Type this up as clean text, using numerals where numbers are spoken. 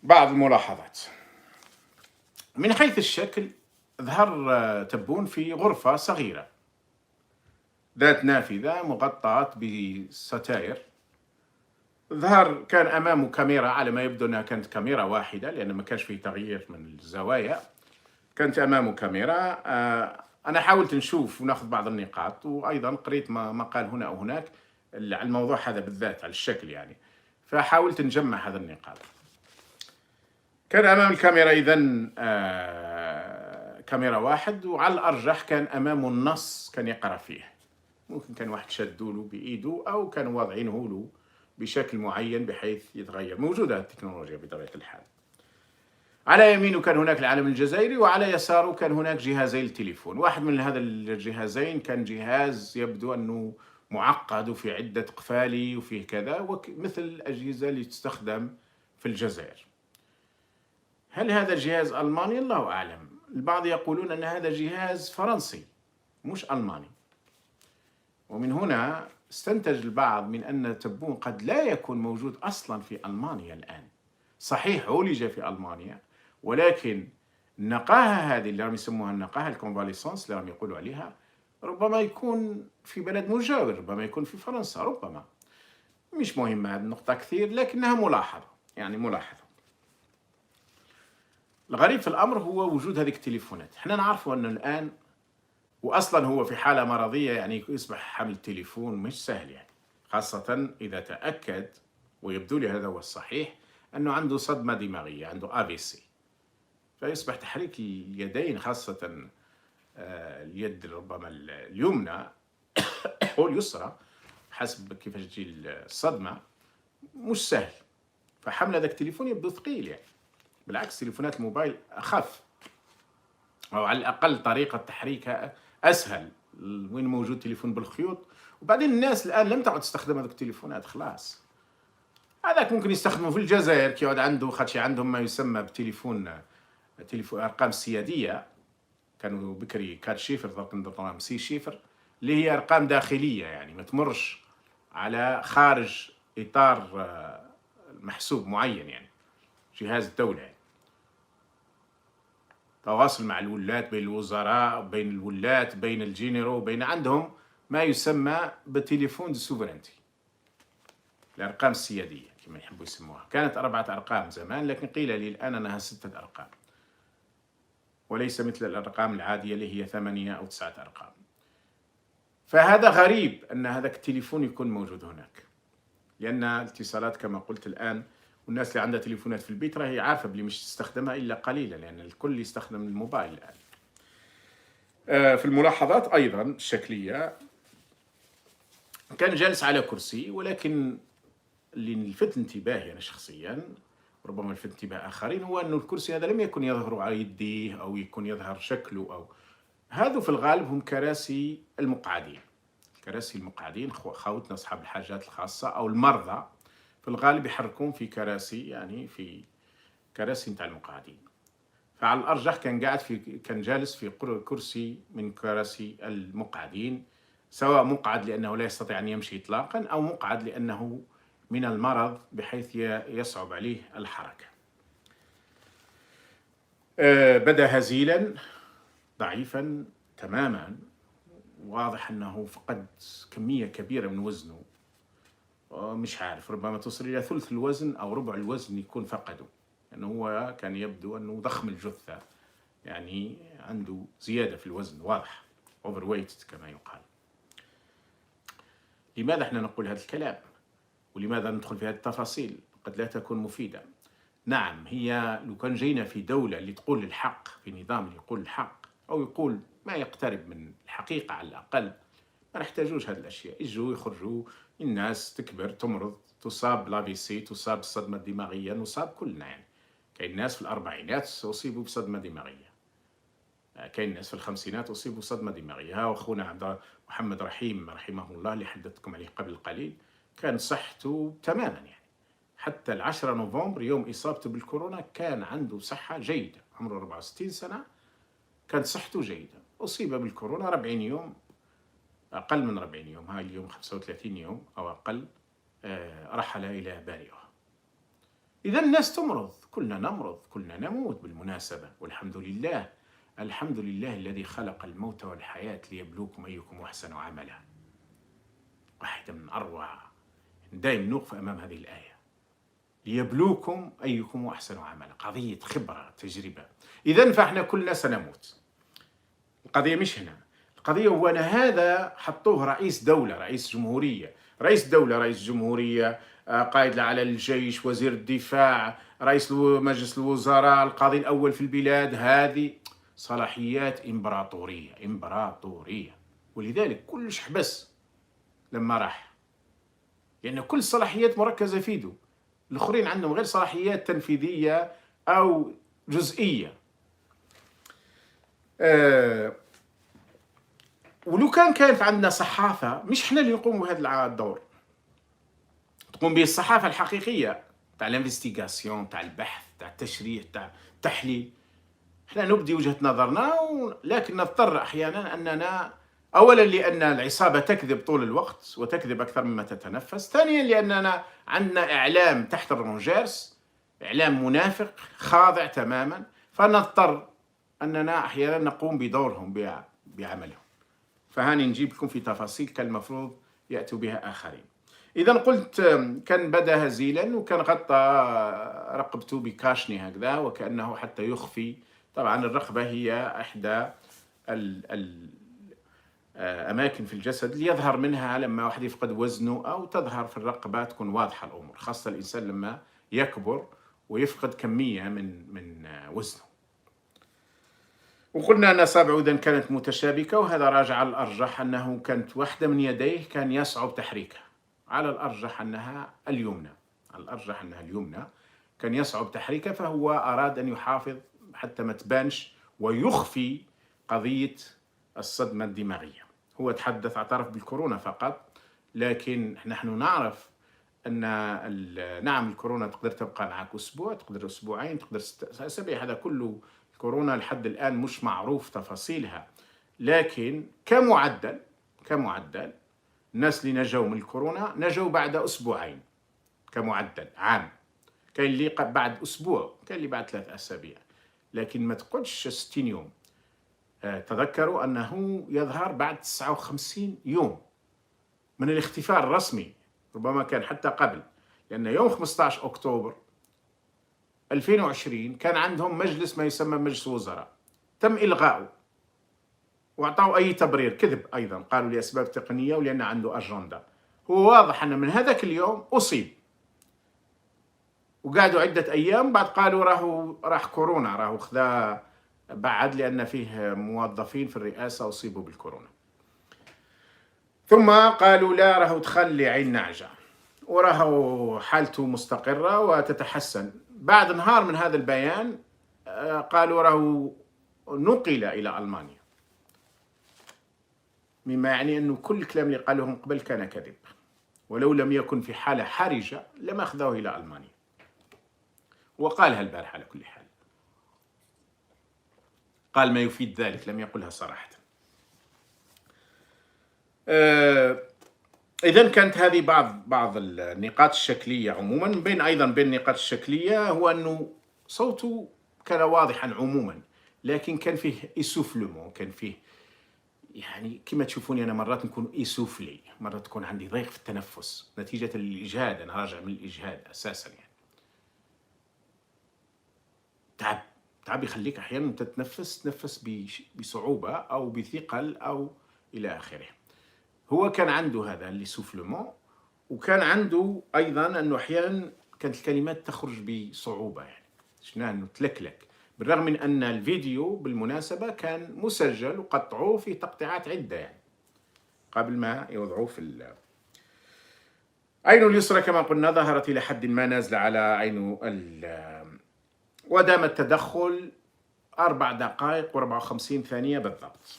بعض الملاحظات. من حيث الشكل، ظهر تبون في غرفة صغيرة ذات نافذة مغطاة بستائر. كان أمامه كاميرا، على ما يبدو أنها كانت كاميرا واحدة لأن ما كانش فيه تغيير من الزوايا. كانت أمامه كاميرا. أنا حاولت نشوف وناخذ بعض النقاط، وأيضا قريت مقال هنا أو هناك على الموضوع هذا بالذات، على الشكل يعني، فحاولت نجمع هذه النقاط. كان أمام الكاميرا إذن كاميرا واحد، وعلى الأرجح كان أمامه النص كان يقرأ فيه. ممكن كان واحد شادوا له بإيده أو كانوا واضعينه له بشكل معين بحيث يتغير. موجودة التكنولوجيا بطبيعة الحال. على يمينه كان هناك العلم الجزائري، وعلى يساره كان هناك جهازين التليفون. واحد من هذا الجهازين كان جهاز يبدو أنه معقد وفي عدة قفالي وفيه كذا، مثل الأجهزة اللي تستخدم في الجزائر. هل هذا الجهاز ألماني؟ الله أعلم. البعض يقولون أن هذا جهاز فرنسي مش ألماني، ومن هنا استنتج البعض من أن تبون قد لا يكون موجود أصلا في ألمانيا الآن. صحيح عولج في ألمانيا، ولكن النقاهة هذه اللي راهم يسموها النقاهة الكونفاليسونس اللي راهم يقولوا عليها، ربما يكون في بلد مجاور، ربما يكون في فرنسا، ربما. مش مهمة هذه النقطة كثير، لكنها ملاحظة، يعني ملاحظة. الغريب في الأمر هو وجود هذه التليفونات. احنا نعرف أنه الآن، وأصلا هو في حالة مرضية، يعني يصبح حمل تليفون مش سهل يعني، خاصة إذا تأكد، ويبدو لي هذا هو الصحيح، أنه عنده صدمة دماغية، عنده AVC. فيصبح تحريك اليدين، خاصة اليد ربما اليمنى أو اليسرى حسب كيفاش تجي الصدمة، مش سهل. فحمل هذاك التليفون يبدو ثقيل يعني. بالعكس، تليفونات الموبايل أخف، أو على الأقل طريقة تحريكها أسهل. وين موجود تليفون بالخيوط. وبعدين الناس الآن لم تعد تستخدم هذوك التليفونات خلاص. هذاك ممكن يستخدمه في الجزائر كي يقعد عنده، خاطش عندهم ما يسمى بتليفون أرقام سيادية. كانوا بكري 4 شيفر، درك نضربهم 6 شيفر، اللي هي أرقام داخلية، يعني ما تمرش على خارج إطار محسوب معين، يعني جهاز الدولة يعني. تواصل مع الولات، بين الوزراء، بين الولات، بين الجينيرو، بين عندهم ما يسمى بتليفون دي سوفرنتي، الأرقام السيادية كما يحبوا يسموها. كانت 4 أرقام زمان، لكن قيل لي الآن أنها 6 أرقام، وليس مثل الأرقام العادية اللي هي 8 أو 9 أرقام. فهذا غريب أن هذا التليفون يكون موجود هناك، لأن الاتصالات كما قلت الآن، والناس اللي عندها تليفونات في البيت راهي عارفة بلي مش تستخدمها إلا قليلا، لأن الكل يستخدم الموبايل الآن. في الملاحظات أيضا الشكلية، كان جالس على كرسي، ولكن اللي لفت انتباهي أنا شخصيا، ربما لفت انتباه آخرين، هو أن الكرسي هذا لم يكن يظهر على يديه أو يكون يظهر شكله، أو هذا في الغالب هم كراسي المقعدين. كراسي المقعدين، خوتنا أصحاب الحاجات الخاصة أو المرضى في الغالب يحركون في كراسي، يعني في كراسي نتاع المقعدين. فعلى الأرجح كان جالس في كرسي من كراسي المقعدين، سواء مقعد لأنه لا يستطيع أن يمشي إطلاقا، أو مقعد لأنه من المرض بحيث يصعب عليه الحركة. بدأ هزيلا، ضعيفا تماما، واضح أنه فقد كمية كبيرة من وزنه. مش عارف، ربما تصل إلى ثلث الوزن أو ربع الوزن يكون فقده، لأنه هو كان يبدو أنه ضخم الجثة، يعني عنده زيادة في الوزن واضح، overweight كما يقال. لماذا احنا نقول هذا الكلام؟ ولماذا ندخل في هذه التفاصيل؟ قد لا تكون مفيدة. نعم، هي لو كان جينا في دولة اللي تقول الحق، في نظام اللي يقول الحق أو يقول ما يقترب من الحقيقة على الأقل، ما نحتاجوش هذه الأشياء. يجوا يخرجوا الناس تكبر، تمرض، تصاب بالAVC، تصاب بالصدمة الدماغية، نصاب كلنا يعني. كاين ناس في الأربعينات أصيبوا بصدمة دماغية، كاين ناس في الخمسينات أصيبوا بصدمة دماغية. ها أخونا عبد محمد رحيم رحمه الله اللي حدثتكم عليه قبل قليل، كان صحته تماما يعني، حتى 10 نوفمبر يوم إصابته بالكورونا كان عنده صحة جيدة، عمره 64 سنة، كانت صحته جيدة. أصيب بالكورونا 40 يوم، أقل من 40 يوم، هاي اليوم 35 يوم أو أقل، رحل إلى بارئه. إذا الناس تمرض، كلنا نمرض، كلنا نموت بالمناسبة، والحمد لله. الحمد لله الذي خلق الموت والحياة ليبلوكم أيكم أحسن عملا. واحدة من أروع، دائما نوقف أمام هذه الآية، ليبلوكم أيكم أحسن عملا، قضية خبرة تجربة. إذا فإحنا كلنا سنموت. القضية مش هنا، القضية هو أن هذا حطوه رئيس دولة، رئيس جمهورية، رئيس دولة، رئيس جمهورية، قائد على الجيش، وزير الدفاع، رئيس مجلس الوزراء، القاضي الأول في البلاد. هذه صلاحيات إمبراطورية، إمبراطورية. ولذلك كلش حبس لما راح، لأن كل الصلاحيات مركزة في يده. الآخرين عندهم غير صلاحيات تنفيذية أو جزئية. ولو كانت عندنا صحافة، مش احنا اللي نقوم بهذا الدور، تقوم به الصحافة الحقيقية تاع الانفستيغاسيون، تاع البحث، تاع التشريح، تاع التحليل. احنا نبدي وجهة نظرنا، لكن نضطر أحيانا أننا أولا لأن العصابة تكذب طول الوقت وتكذب أكثر مما تتنفس، ثانيا لأننا عندنا إعلام تحت الرونجيرس، إعلام منافق خاضع تماما، فنضطر أننا أحيانا نقوم بدورهم بعملهم. فهاني نجيب لكم في تفاصيل كان المفروض يأتوا بها آخرين. إذا قلت كان بدا هزيلا، وكان غطى رقبته بكاشني هكذا وكأنه حتى يخفي. طبعا الرقبة هي إحدى الأماكن في الجسد اللي يظهر منها لما واحد يفقد وزنه، أو تظهر في الرقبة تكون واضحة الأمور، خاصة الإنسان لما يكبر ويفقد كمية من وزنه. وقلنا أن أصابعه إذن كانت متشابكة، وهذا راجع على الأرجح أنه كانت واحدة من يديه كان يصعب تحريكها، على الأرجح أنها اليمنى، على الأرجح أنها اليمنى كان يصعب تحريكها، فهو أراد أن يحافظ حتى ما تبانش ويخفي قضية الصدمة الدماغية. هو تحدث، اعترف بالكورونا فقط، لكن نحن نعرف أن نعم الكورونا تقدر تبقى معك أسبوع، تقدر أسبوعين، تقدر 6 أسابيع، هذا كله كورونا لحد الآن مش معروف تفاصيلها، لكن كمعدل الناس اللي نجوا من الكورونا نجوا بعد أسبوعين كمعدل عام. كاين اللي بعد أسبوع، كاين اللي بعد 3 أسابيع، لكن ما تقعدش 60 يوم. تذكروا أنه يظهر بعد 59 يوم من الاختفاء الرسمي، ربما كان حتى قبل، لأن يوم 15 أكتوبر 2020 كان عندهم مجلس ما يسمى مجلس وزراء، تم إلغاؤه وأعطوا أي تبرير كذب أيضا، قالوا لأسباب تقنية ولأن عنده أجندة. هو واضح أن من هذاك اليوم أصيب، وقعدوا عدة أيام بعد قالوا راح كورونا، راهو خذا بعد لأن فيه موظفين في الرئاسة أصيبوا بالكورونا. ثم قالوا لا، راهو تخلي عين نعجة وراهو حالته مستقرة وتتحسن. بعد نهار من هذا البيان قالوا راهو نقل إلى ألمانيا، مما يعني أنه كل الكلام اللي قالوهم قبل كان كذب، ولو لم يكن في حالة حرجة لما أخذوه إلى ألمانيا. وقالها البارحة على كل حال، قال ما يفيد ذلك، لم يقلها صراحة. إذن كانت هذه بعض النقاط الشكلية عموما. بين النقاط الشكلية هو أنه صوته كان واضحا عموما، لكن كان فيه إسوفلمون، كان فيه يعني كما تشوفوني أنا مرات نكون إسوفلي، مرات تكون عندي ضيق في التنفس نتيجة الإجهاد، أنا راجع من الإجهاد أساسا. يعني تعب يخليك أحيانا تتنفس بصعوبة أو بثقل أو إلى آخره. هو كان عنده هذا السوفلمون، وكان عنده أيضا أنه أحيانا كانت الكلمات تخرج بصعوبة، يعني شنو أنه تلكلك، بالرغم من أن الفيديو بالمناسبة كان مسجل وقطعوه في تقطيعات عدة يعني قبل ما يوضعوه في عينه اليسرى كما قلنا ظهرت إلى حد ما نازلة على عينه ودام التدخل 4 دقائق و54 ثانية بالضبط.